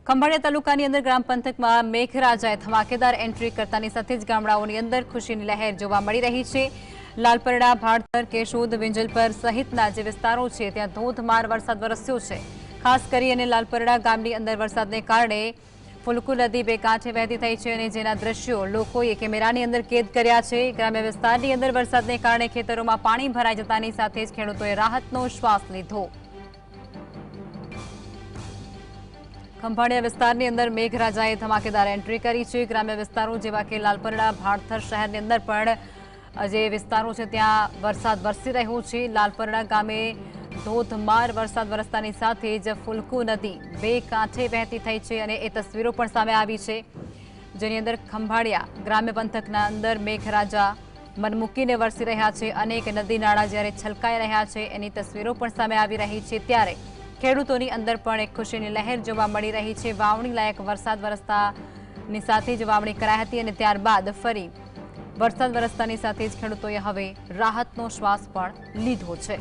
ખંભાળિયા તાલુકાની અંદર ગ્રામ પંથકમાં મેઘરાજાએ ધમાકેદાર એન્ટ્રી કરતાની સાથે જ ગામડાઓની અંદર ખુશીની લહેર જોવા મળી રહી છે। લાલપરડા, ભાડતર, કેશોદ, વિંજલપર સહિતના જે વિસ્તારો છે ત્યાં ધોધમાર વરસાદ વરસ્યો છે। ખાસ કરીને લાલપરડા ગામની અંદર વરસાદને કારણે ફુલકુ નદી બે કાંઠે વહેતી થઈ છે અને જેના દ્રશ્યો લોકોએ કેમેરાની અંદર કેદ કર્યા છે। ગ્રામ્ય વિસ્તારની અંદર વરસાદને કારણે ખેતરોમાં પાણી ભરાઈ જતાની સાથે જ ખેડૂતોએ રાહતનો શ્વાસ લીધો। ખંભાળિયા વિસ્તારની અંદર મેઘરાજાએ ધમાકેદાર એન્ટ્રી કરી છે। ગ્રામ્ય વિસ્તારો જેવા કે લાલપરડા, ભાડતર શહેરની અંદર પણ જે વિસ્તારો છે ત્યાં વરસાદ વરસી રહ્યો છે। લાલપરડા ગામે ધોધમાર વરસાદ વરસતાની સાથે જ ફુલકુ નદી બે કાંઠે વહેતી થઈ છે અને એ તસવીરો પણ સામે આવી છે, જેની અંદર ખંભાળિયા ગ્રામ્ય પંથકના અંદર મેઘરાજા મન મૂકીને વરસી રહ્યા છે। અનેક નદી નાળા જ્યારે છલકાઈ રહ્યા છે એની તસવીરો પણ સામે આવી રહી છે। ત્યારે ખેડૂતોની અંદર પણ એક ખુશીની લહેર જોવા મળી રહી છે। વાવણી લાયક વરસાદ વરસતાની સાથે જ વાવણી કરાઈ હતી અને ત્યારબાદ ફરી વરસાદ વરસતાની સાથે જ ખેડૂતોએ હવે રાહતનો શ્વાસ પણ લીધો છે।